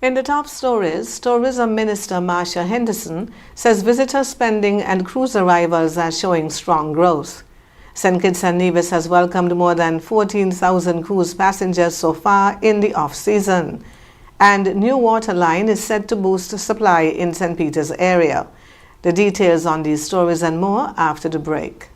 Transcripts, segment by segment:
In the top stories, Tourism Minister Marsha Henderson says visitor spending and cruise arrivals are showing strong growth. St. Kitts and Nevis has welcomed more than 14,000 cruise passengers so far in the off-season. And new water line is set to boost supply in St. Peter's area. The details on these stories and more after the break.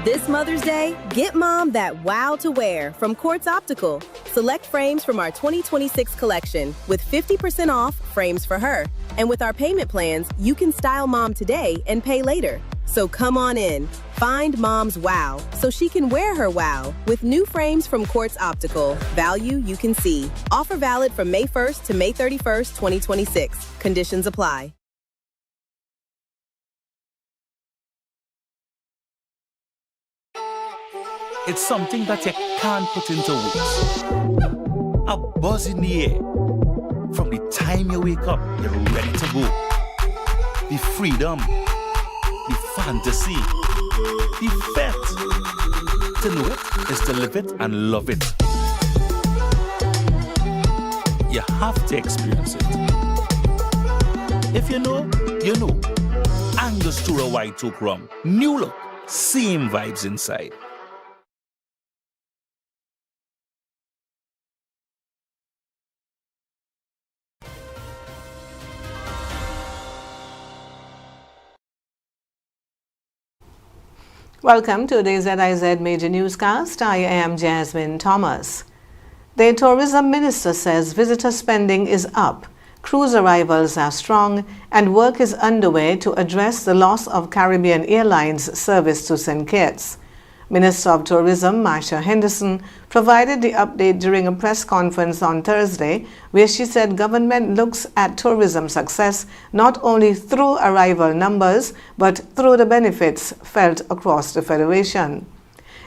This Mother's Day, get mom that wow to wear from Quartz Optical. Select frames from our 2026 collection with 50% off frames for her. And with our payment plans, you can style mom today and pay later. So come on in. Find mom's wow so she can wear her wow with new frames from Quartz Optical. Value you can see. Offer valid from May 1st to May 31st, 2026. Conditions apply. It's something that you can't put into words. A buzz in the air. From the time you wake up, you're ready to go. The freedom, the fantasy, the fete. To know it is to live it and love it. You have to experience it. If you know, you know. Angostura White Oak Rum. New look, same vibes inside. Welcome to the ZIZ Major Newscast. I am Jasmine Thomas. The Tourism Minister says visitor spending is up, cruise arrivals are strong, and work is underway to address the loss of Caribbean Airlines service to St. Kitts. Minister of Tourism Marsha Henderson provided the update during a press conference on Thursday, where she said government looks at tourism success not only through arrival numbers, but through the benefits felt across the Federation.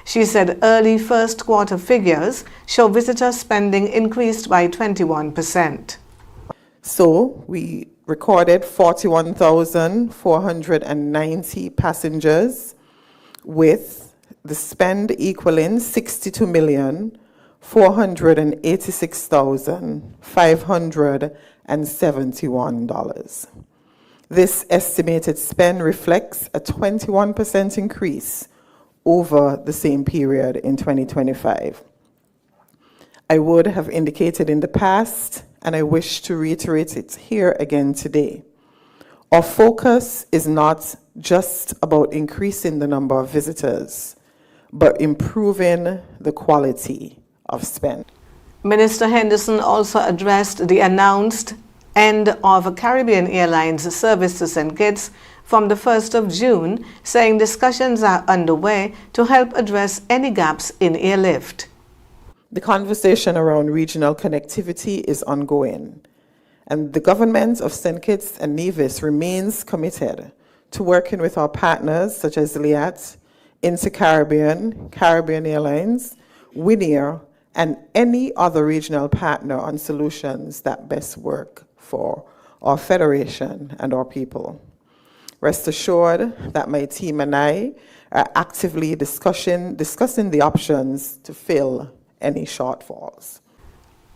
She said early first quarter figures show visitor spending increased by 21%. So we recorded 41,490 passengers with the spend equaling $62,486,571. This estimated spend reflects a 21% increase over the same period in 2025. I would have indicated in the past, and I wish to reiterate it here again today. Our focus is not just about increasing the number of visitors, but improving the quality of spend. Minister Henderson also addressed the announced end of Caribbean Airlines service to St. Kitts from the 1st of June, saying discussions are underway to help address any gaps in airlift. The conversation around regional connectivity is ongoing, and the government of St. Kitts and Nevis remains committed to working with our partners such as LIAT, Inter-Caribbean, Caribbean Airlines, Winair, and any other regional partner on solutions that best work for our Federation and our people. Rest assured that my team and I are actively discussing the options to fill any shortfalls.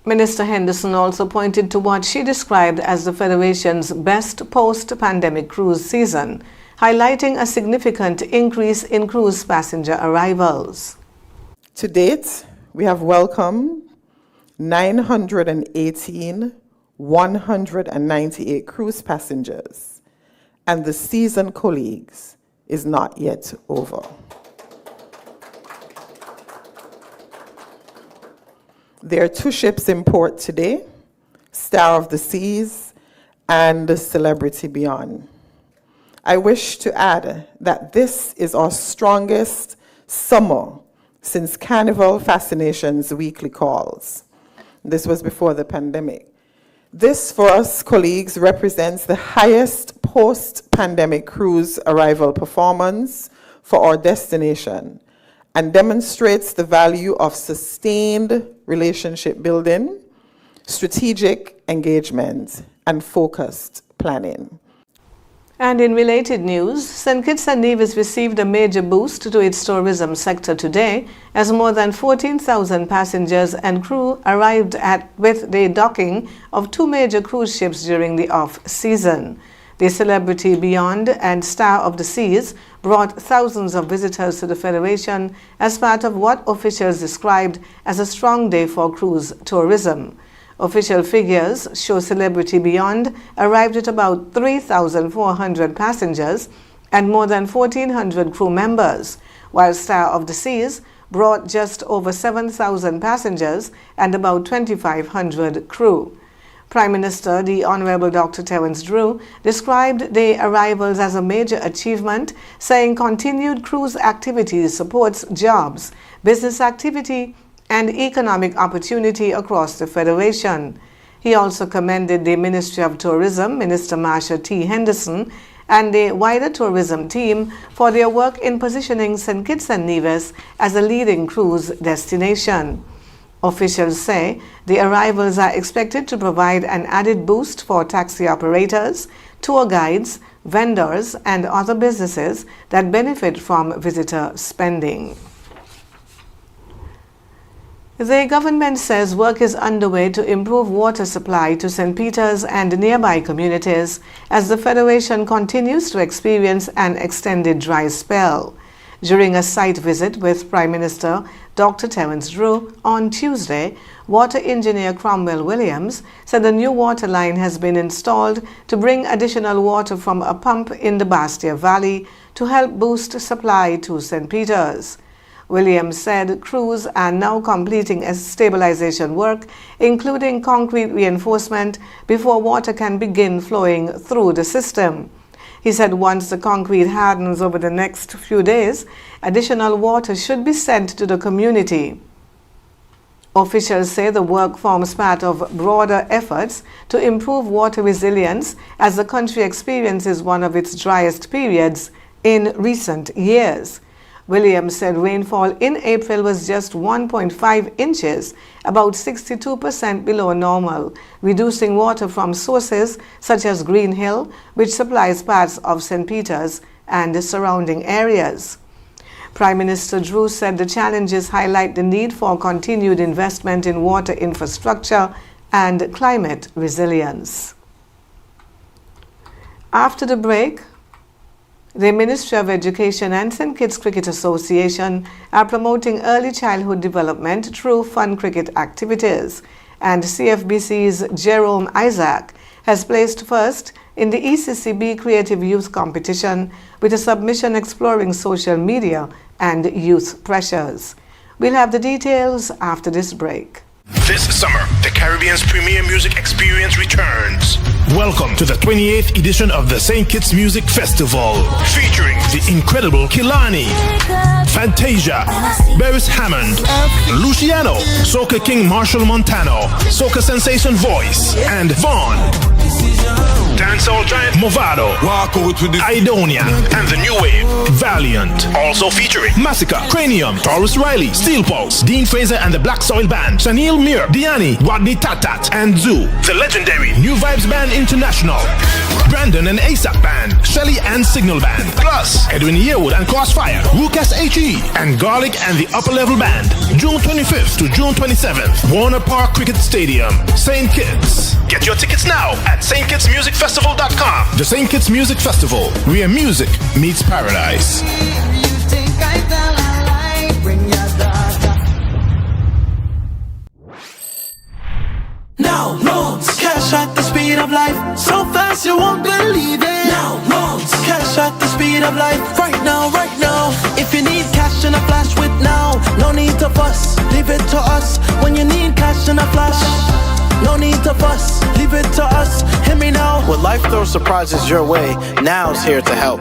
Minister Henderson also pointed to what she described as the Federation's best post-pandemic cruise season, highlighting a significant increase in cruise passenger arrivals. To date, we have welcomed 198 cruise passengers, and the season colleagues is not yet over. There are 2 ships in port today, Star of the Seas and Celebrity Beyond. I wish to add that this is our strongest summer since Carnival Fascination's weekly calls. This was before the pandemic. This, for us colleagues, represents the highest post-pandemic cruise arrival performance for our destination and demonstrates the value of sustained relationship building, strategic engagement, and focused planning. And in related news, St. Kitts and Nevis received a major boost to its tourism sector today as more than 14,000 passengers and crew arrived with the docking of two major cruise ships during the off-season. The Celebrity Beyond and Star of the Seas brought thousands of visitors to the Federation as part of what officials described as a strong day for cruise tourism. Official figures show Celebrity Beyond arrived at about 3,400 passengers and more than 1,400 crew members, while Star of the Seas brought just over 7,000 passengers and about 2,500 crew. Prime Minister, the Honorable Dr. Terence Drew, described the arrivals as a major achievement, saying continued cruise activity supports jobs, business activity, and economic opportunity across the Federation. He also commended the Ministry of Tourism, Minister Marsha T. Henderson, and the wider tourism team for their work in positioning St. Kitts and Nevis as a leading cruise destination. Officials say the arrivals are expected to provide an added boost for taxi operators, tour guides, vendors, and other businesses that benefit from visitor spending. The government says work is underway to improve water supply to St. Peter's and nearby communities as the Federation continues to experience an extended dry spell. During a site visit with Prime Minister Dr. Terence Drew on Tuesday, water engineer Cromwell Williams said the new water line has been installed to bring additional water from a pump in the Bastia Valley to help boost supply to St. Peter's. Williams said crews are now completing stabilization work, including concrete reinforcement, before water can begin flowing through the system. He said once the concrete hardens over the next few days, additional water should be sent to the community. Officials say the work forms part of broader efforts to improve water resilience as the country experiences one of its driest periods in recent years. Williams said rainfall in April was just 1.5 inches, about 62% below normal, reducing water from sources such as Green Hill, which supplies parts of St. Peter's and the surrounding areas. Prime Minister Drew said the challenges highlight the need for continued investment in water infrastructure and climate resilience. After the break, the Ministry of Education and St. Kitts Cricket Association are promoting early childhood development through fun cricket activities, and CFBC's Jerome Isaac has placed first in the ECCB Creative Youth Competition with a submission exploring social media and youth pressures. We'll have the details after this break. This summer, the Caribbean's premier music experience returns. Welcome to the 28th edition of the St. Kitts Music Festival, Featuring the incredible Kilani, Fantasia, Beres Hammond, Luciano, Soca King Marshall Montano, Soca Sensation Voice, and Vaughn, dancehall giant Movado, Idonia, and the new wave, Valiant. also featuring Massacre, Cranium, Taurus Riley, Steel Pulse, Dean Fraser and the Black Soil Band, Shanil Mir, Diani, Rodney Tatat, and Zoo, the legendary New Vibes Band International, Brandon and ASAP Band, Shelly and Signal Band, Plus Edwin Yearwood and Crossfire, Lucas HE, and Garlic and the Upper Level Band, June 25th to June 27th, Warner Park Cricket Stadium, St. Kitts. Get your tickets now at stkittsmusicfestival.com. The St. Kitts Music Festival, where music meets paradise. Now loans, cash at the speed of life, so fast you won't believe it. Now loans, cash at the speed of life, right now, right now. If you need cash in a flash with now, no need to fuss, leave it to us. When you need cash in a flash, no need to fuss, leave it to us. Hear me now. When life throws surprises your way, Now's here to help.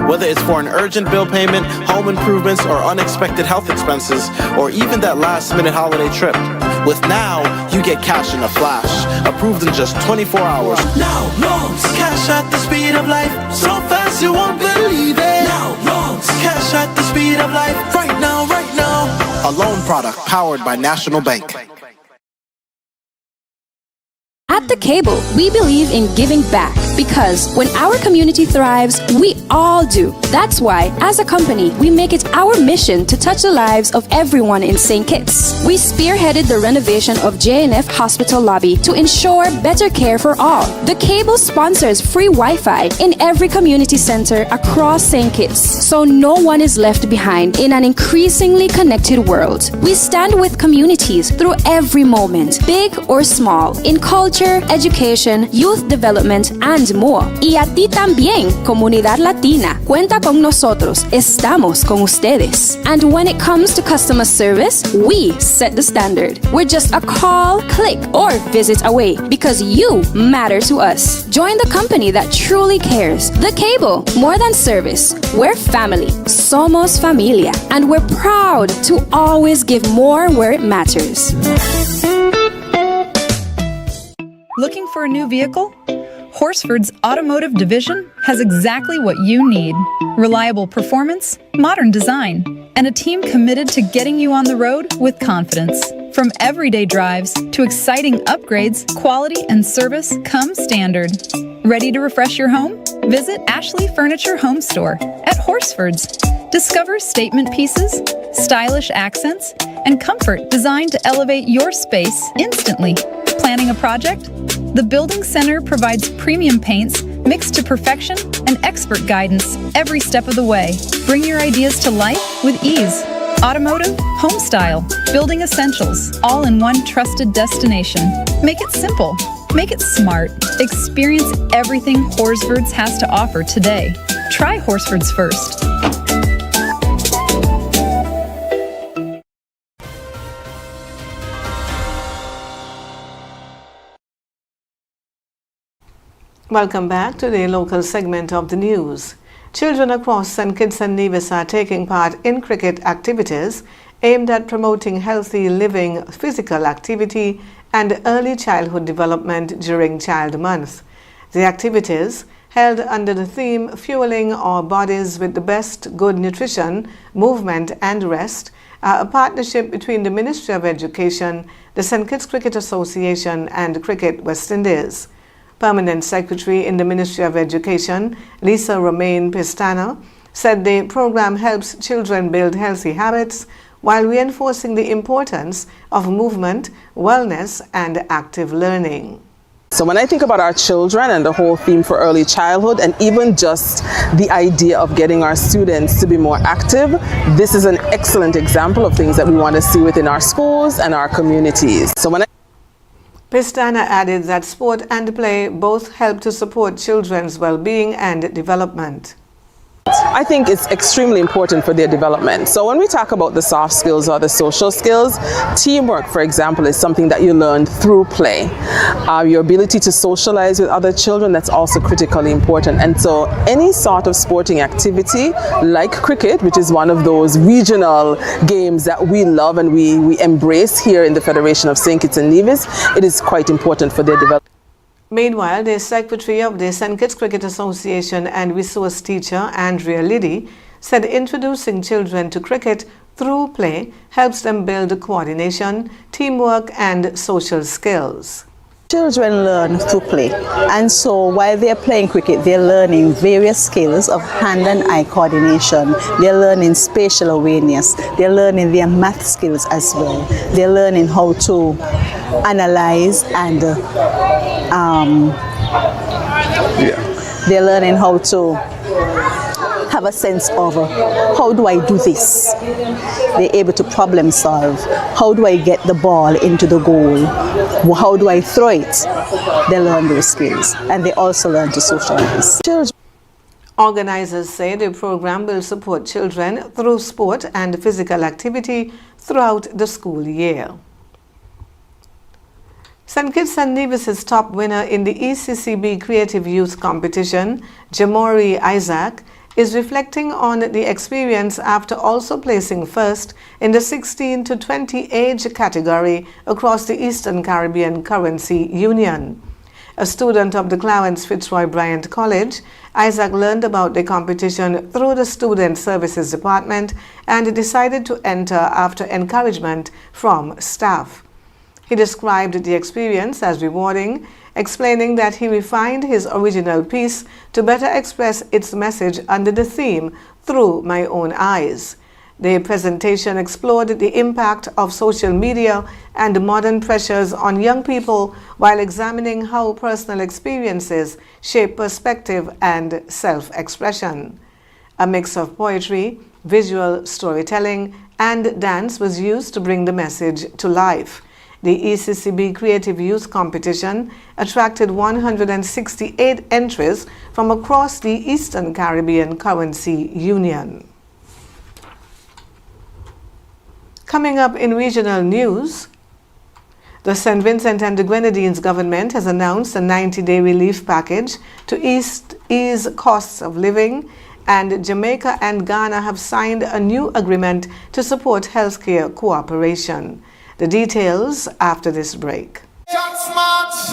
Whether it's for an urgent bill payment, home improvements, or unexpected health expenses, or even that last-minute holiday trip, with Now, you get cash in a flash, approved in just 24 hours. Now loans, cash at the speed of life, so fast you won't believe it. Now loans, cash at the speed of life, right now, right now. A loan product powered by National Bank. At The Cable, we believe in giving back because when our community thrives, we all do. That's why, as a company, we make it our mission to touch the lives of everyone in St. Kitts. We spearheaded the renovation of JNF Hospital lobby to ensure better care for all. The Cable sponsors free Wi-Fi in every community center across St. Kitts, so no one is left behind in an increasingly connected world. We stand with communities through every moment, big or small, in culture, education, youth development, and more. Y a ti también, comunidad latina. Cuenta con nosotros. Estamos con ustedes. And when it comes to customer service, we set the standard. We're just a call, click, or visit away because you matter to us. Join the company that truly cares. The Cable, more than service. We're family. Somos familia. And we're proud to always give more where it matters. Looking for a new vehicle? Horsford's automotive division has exactly what you need. Reliable performance, modern design, and a team committed to getting you on the road with confidence. From everyday drives to exciting upgrades, quality and service come standard. Ready to refresh your home? Visit Ashley Furniture Home Store at Horsford's. Discover statement pieces, stylish accents, and comfort designed to elevate your space instantly. Planning a project? The Building Center provides premium paints mixed to perfection and expert guidance every step of the way. Bring your ideas to life with ease. Automotive, home style, building essentials, all in one trusted destination. Make it simple. Make it smart. Experience everything Horsford's has to offer today. Try Horsford's first. Welcome back to the local segment of the news. Children across St. Kitts and Nevis are taking part in cricket activities aimed at promoting healthy living, physical activity, and early childhood development during Child Month. The activities, held under the theme Fueling Our Bodies with the Best Good Nutrition, Movement and Rest, are a partnership between the Ministry of Education, the St. Kitts Cricket Association, and Cricket West Indies. Permanent Secretary in the Ministry of Education, Lisa Romain Pistana, said the program helps children build healthy habits while reinforcing the importance of movement, wellness, and active learning. So when I think about our children and the whole theme for early childhood and even just the idea of getting our students to be more active, this is an excellent example of things that we want to see within our schools and our communities. So Pistana added that sport and play both help to support children's well-being and development. I think it's extremely important for their development. So when we talk about the soft skills or the social skills, teamwork, for example, is something that you learn through play. Your ability to socialize with other children, that's also critically important. And so any sort of sporting activity like cricket, which is one of those regional games that we love and we embrace here in the Federation of St. Kitts and Nevis, it is quite important for their development. Meanwhile, the Secretary of the St. Kitts Cricket Association and resource teacher, Andrea Liddy, said introducing children to cricket through play helps them build coordination, teamwork, and social skills. Children learn through play, and so while they're playing cricket, they're learning various skills of hand and eye coordination. They're learning spatial awareness. They're learning their math skills as well. They're learning how to analyze and they're learning how to have a sense of how do I do this? They're able to problem solve. How do I get the ball into the goal? How do I throw it? They learn those skills, and they also learn to socialize. Organizers say the program will support children through sport and physical activity throughout the school year. St. Kitts and Nevis's top winner in the ECCB Creative Youth Competition, Jamori Isaac, is reflecting on the experience after also placing first in the 16 to 20 age category across the Eastern Caribbean Currency Union. A student of the Clarence Fitzroy Bryant College, Isaac learned about the competition through the Student Services Department and decided to enter after encouragement from staff. He described the experience as rewarding, explaining that he refined his original piece to better express its message under the theme Through My Own Eyes. The presentation explored the impact of social media and modern pressures on young people while examining how personal experiences shape perspective and self-expression. A mix of poetry, visual storytelling, and dance was used to bring the message to life. The ECCB Creative Youth Competition attracted 168 entries from across the Eastern Caribbean Currency Union. Coming up in regional news, the St. Vincent and the Grenadines government has announced a 90-day relief package to ease costs of living, and Jamaica and Ghana have signed a new agreement to support healthcare cooperation. The details after this break.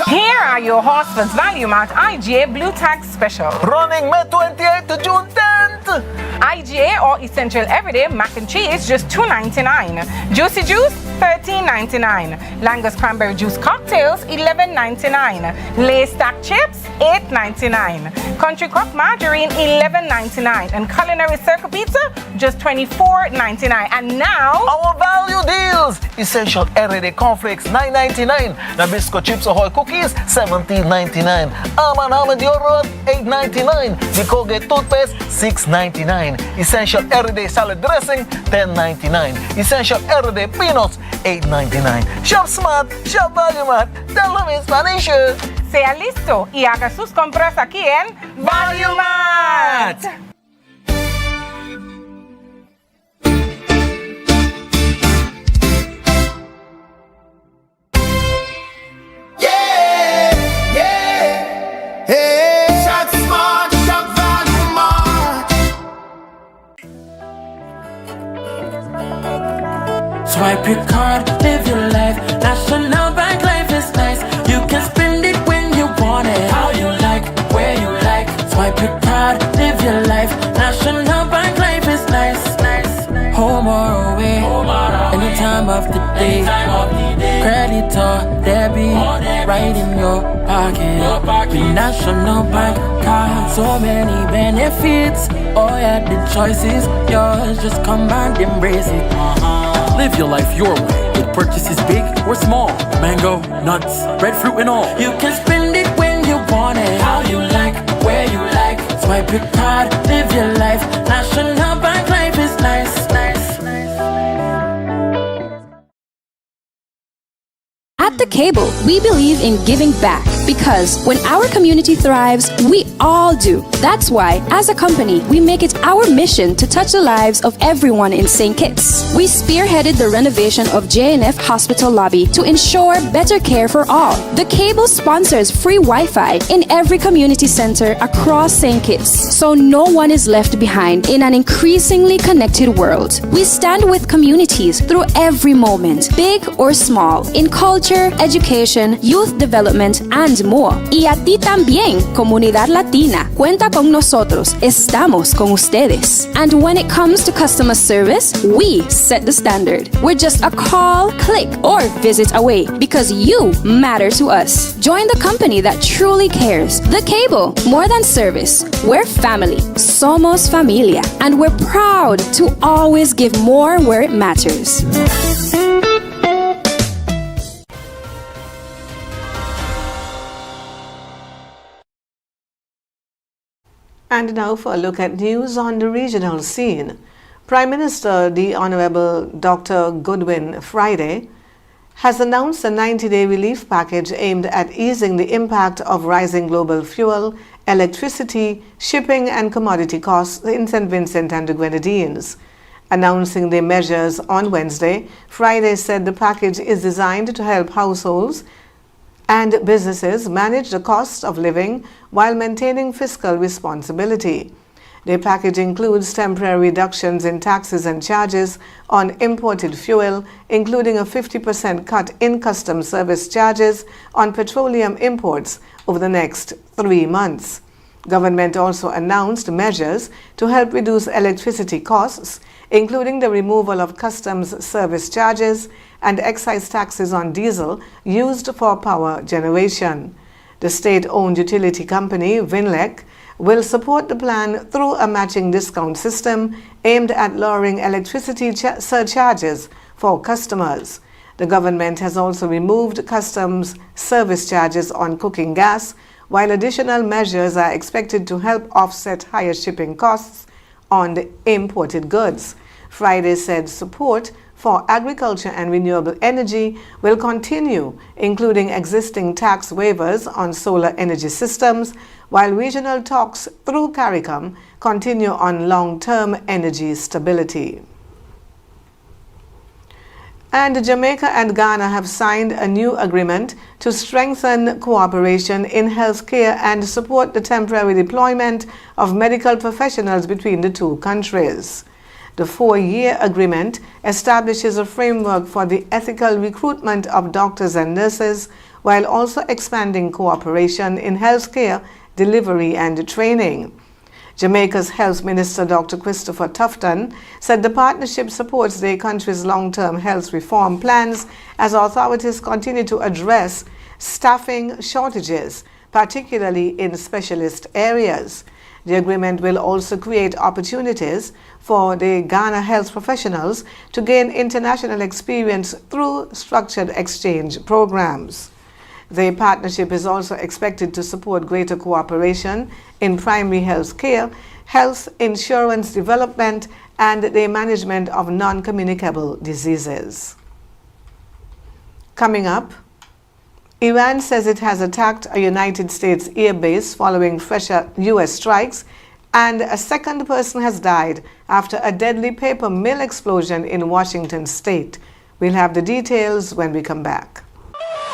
Here are your Horsford's Value Mart IGA Blue Tag Special. Running May 28th to June 10th. IGA or Essential Everyday Mac and Cheese just $2.99. Juicy Juice $13.99. Langus Cranberry Juice Cocktails $11.99. Lay Stack Chips $8.99. Country Crock Margarine $11.99. And Culinary Circle Pizza just $24.99. And now our value deals. Essential Everyday Cornflakes $9.99. Nabisco Chips Ahoy Cookies $17.99. Almond Deodorant $8.99. The Colgate Toothpaste $6.99. Essential Everyday Salad Dressing $10.99. Essential Everyday Peanuts $8.99. Shop Smart, Shop Value Mart. Tell them in Spanish. sea listo y haga sus compras aquí en Value Mart. Swipe your card, live your life. National Bank life is nice. You can spend it when you want it, how you like, where you like. Swipe your card, live your life. National Bank life is nice. Home or away, any time of the day. Credit or debit, right in your pocket. With National Bank card, so many benefits. Oh yeah, the choice is yours. Just come and embrace it. Live your life your way with purchases big or small. Mango, nuts, breadfruit and all. You can spend it when you want it, how you like, where you like. Swipe your card, live your life. National Bank life is nice. At The Cable, we believe in giving back because when our community thrives, we all do. That's why, as a company, we make it our mission to touch the lives of everyone in St. Kitts. We spearheaded the renovation of JNF Hospital lobby to ensure better care for all. The Cable sponsors free Wi-Fi in every community center across St. Kitts, so no one is left behind in an increasingly connected world. We stand with communities through every moment, big or small, in culture, education, youth development, and more. Y a ti también, comunidad latina. Cuenta con nosotros. Estamos con ustedes. And when it comes to customer service, we set the standard. We're just a call, click, or visit away because you matter to us. Join the company that truly cares. The Cable. More than service. We're family. Somos familia. And we're proud to always give more where it matters. And now for a look at news on the regional scene. Prime Minister, the Honorable Dr. Goodwin Friday, has announced a 90-day relief package aimed at easing the impact of rising global fuel, electricity, shipping and commodity costs in St. Vincent and the Grenadines. Announcing the measures on Wednesday, Friday said the package is designed to help households and businesses manage the cost of living while maintaining fiscal responsibility. The package includes temporary reductions in taxes and charges on imported fuel, including a 50% cut in customs service charges on petroleum imports over the next 3 months. Government also announced measures to help reduce electricity costs, including the removal of customs service charges and excise taxes on diesel used for power generation. The state-owned utility company, Vinlec, will support the plan through a matching discount system aimed at lowering electricity surcharges for customers. The government has also removed customs service charges on cooking gas, while additional measures are expected to help offset higher shipping costs on the imported goods. Friday said support for agriculture and renewable energy will continue, including existing tax waivers on solar energy systems, while regional talks through CARICOM continue on long-term energy stability. And Jamaica and Ghana have signed a new agreement to strengthen cooperation in healthcare and support the temporary deployment of medical professionals between the two countries. The 4-year agreement establishes a framework for the ethical recruitment of doctors and nurses, while also expanding cooperation in healthcare delivery and training. Jamaica's Health Minister Dr. Christopher Tufton said the partnership supports the country's long-term health reform plans as authorities continue to address staffing shortages, particularly in specialist areas. The agreement will also create opportunities for the Ghana health professionals to gain international experience through structured exchange programs. The partnership is also expected to support greater cooperation in primary health care, health insurance development, and the management of non-communicable diseases. Coming up, Iran says it has attacked a United States air base following fresh U.S. strikes, and a second person has died after a deadly paper mill explosion in Washington state. We'll have the details when we come back.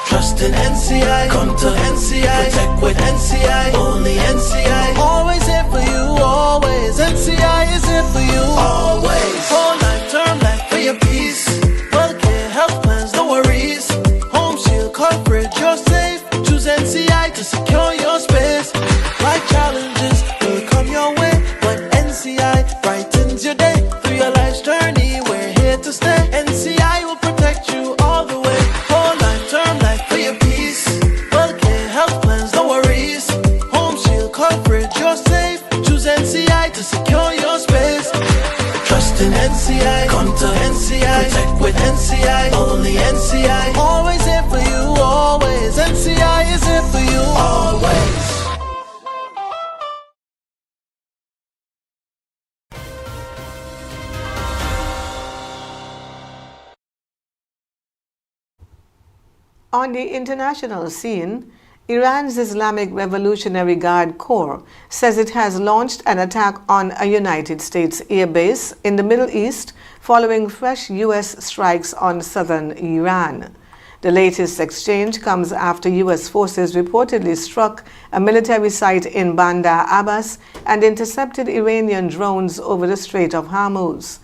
Trust in NCI, come to NCI, protect with NCI, only NCI, always here for you, always, NCI is here for you, always, whole life, term life for your peace, healthcare, health plans, no worries, home shield coverage, you're safe, choose NCI to secure your space, life challenges will come your way, but NCI brightens your day, through your life's journey, we're here to stay, NCI will protect you all the way, whole life, term life, for your peace, healthcare, health plans, no worries, home shield coverage, you're safe, choose NCI to secure your space, trust in NCI, come to NCI, protect with NCI, only NCI, always here for you, always, NCI is here for you, always. On the international scene, Iran's Islamic Revolutionary Guard Corps says it has launched an attack on a United States air base in the Middle East following fresh U.S. strikes on southern Iran. The latest exchange comes after U.S. forces reportedly struck a military site in Bandar Abbas and intercepted Iranian drones over the Strait of Hormuz.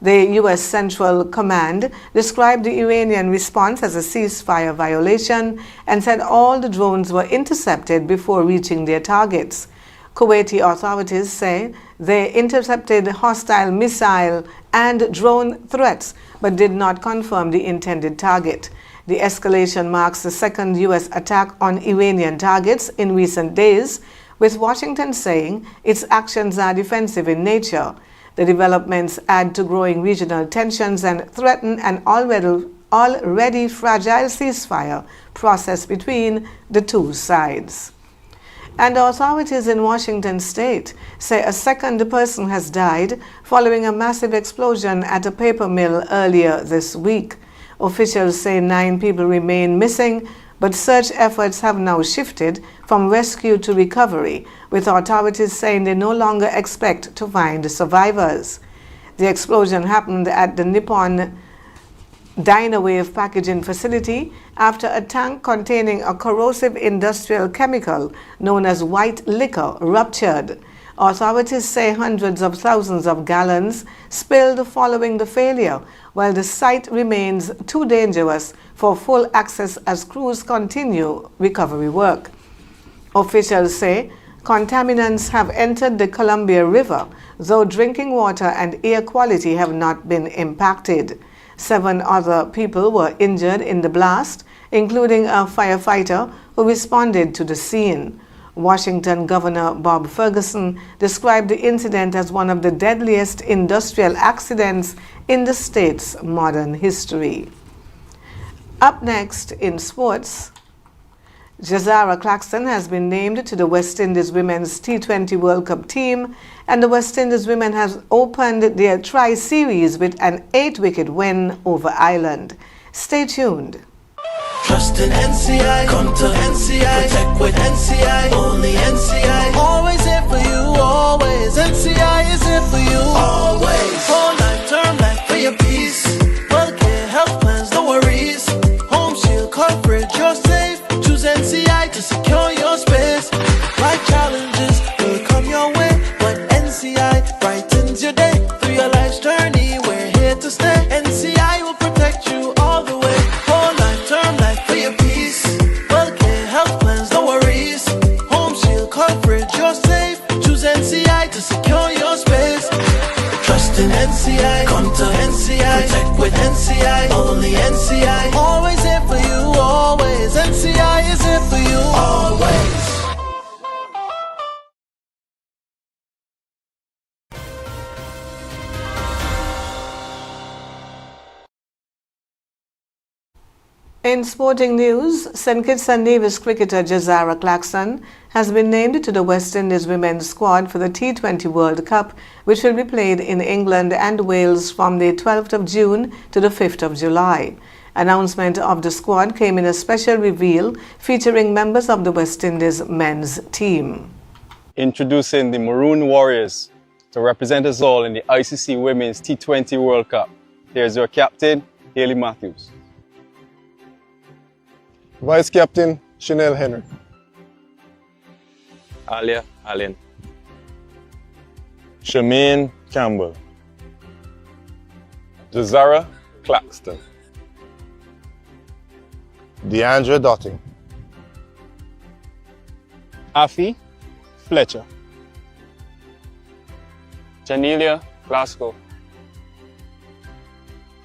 The U.S. Central Command described the Iranian response as a ceasefire violation and said all the drones were intercepted before reaching their targets. Kuwaiti authorities say they intercepted hostile missile and drone threats but did not confirm the intended target. The escalation marks the second U.S. attack on Iranian targets in recent days, with Washington saying its actions are defensive in nature. The developments add to growing regional tensions and threaten an already fragile ceasefire process between the two sides. And authorities in Washington state say a second person has died following a massive explosion at a paper mill earlier this week. Officials say 9 people remain missing, but search efforts have now shifted from rescue to recovery, with authorities saying they no longer expect to find survivors. The explosion happened at the Nippon Dynawave packaging facility after a tank containing a corrosive industrial chemical known as white liquor ruptured. Authorities say hundreds of thousands of gallons spilled following the failure, while the site remains too dangerous for full access as crews continue recovery work. Officials say contaminants have entered the Columbia River, though drinking water and air quality have not been impacted. 7 other people were injured in the blast, including a firefighter who responded to the scene. Washington Governor Bob Ferguson described the incident as one of the deadliest industrial accidents in the state's modern history. Up next in sports, Jazara Claxton has been named to the West Indies Women's T20 World Cup team, and the West Indies women have opened their tri-series with an 8-wicket win over Ireland. Stay tuned. Trust in NCI, come to NCI, protect with NCI, only NCI. Always here for you, always. NCI is here for you, always. Whole life, term life for your peace. Healthcare, health plans, no worries. Home shield coverage, you're safe. Choose NCI to secure your space. Life challenges will come your way, but NCI brightens your day. Through your life's journey, we're here to stay. NCI will protect you all the way. Whole life, term life for your peace. Healthcare, health plans, no worries. Home shield coverage, you're safe. Choose NCI to secure your space. Trust in NCI, come to NCI, protect with NCI, only NCI. Always here for you, always. NCI is here for you, always. In sporting news, St. Kitts and Nevis cricketer Jazara Claxton has been named to the West Indies women's squad for the T20 World Cup, which will be played in England and Wales from the 12th of June to the 5th of July. Announcement of the squad came in a special reveal featuring members of the West Indies men's team. Introducing the Maroon Warriors to represent us all in the ICC Women's T20 World Cup. Here's your captain, Hayley Matthews. Vice Captain, Chanel Henry. Alia Allen. Shemaine Campbell. Jazara Claxton. Deandra Dotting. Afi Fletcher. Janelia Glasgow.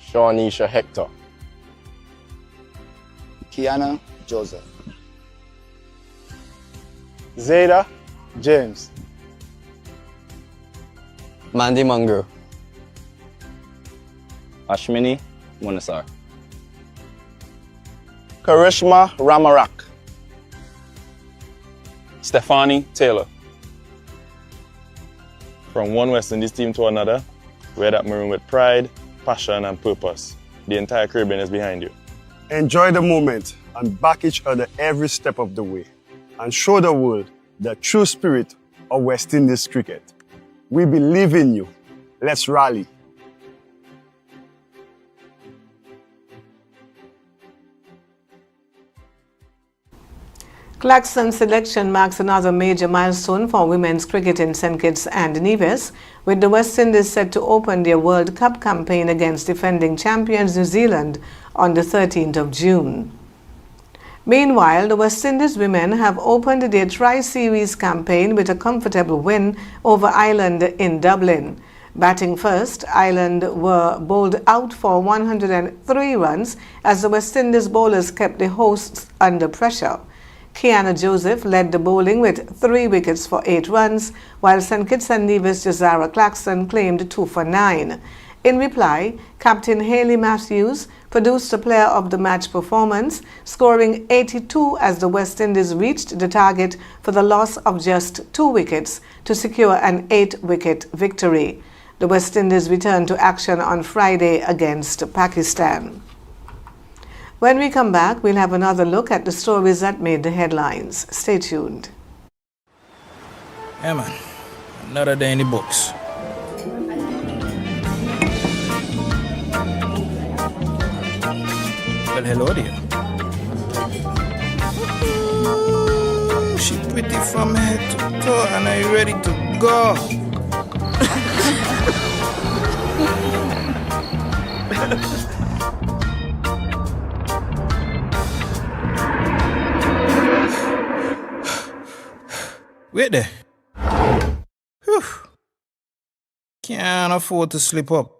Shawnisha Hector. Kiana Joseph. Zayda James. Mandy Munger. Ashmini Munasar. Karishma Ramarak. Stephanie Taylor. From one West Indies team to another, wear that maroon with pride, passion and purpose. The entire Caribbean is behind you. Enjoy the moment and back each other every step of the way and show the world the true spirit of West Indies cricket. We believe in you. Let's rally. Claxton's selection marks another major milestone for women's cricket in St. Kitts and Nevis, with the West Indies set to open their World Cup campaign against defending champions New Zealand on the 13th of June. Meanwhile, the West Indies women have opened their tri-series campaign with a comfortable win over Ireland in Dublin. Batting first, Ireland were bowled out for 103 runs as the West Indies bowlers kept the hosts under pressure. Kiana Joseph led the bowling with 3 wickets for 8 runs, while St. Kitts and Nevis' Jazara Claxton claimed 2 for 9. In reply, Captain Hayley Matthews produced a player of the match performance, scoring 82 as the West Indies reached the target for the loss of just 2 wickets to secure an 8-wicket victory. The West Indies returned to action on Friday against Pakistan. When we come back, we'll have another look at the stories that made the headlines. Stay tuned. Yeah, man. Another day in the books. Well, hello there. Ooh, she pretty from head to toe, and are you ready to go? Wait there. Whew. Can't afford to slip up.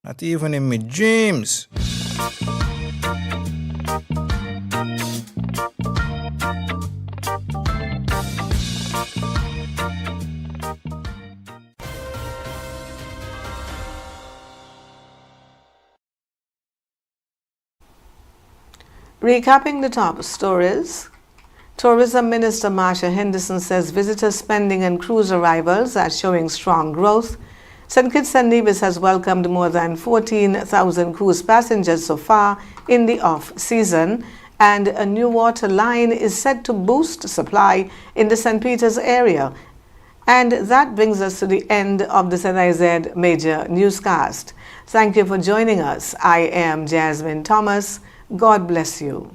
Not even in my dreams. Recapping the top stories, Tourism Minister Marsha Henderson says visitor spending and cruise arrivals are showing strong growth. St. Kitts and Nevis has welcomed more than 14,000 cruise passengers so far in the off-season, and a new water line is set to boost supply in the St. Peters area. And that brings us to the end of the ZIZ Major Newscast. Thank you for joining us. I am Jasmine Thomas. God bless you.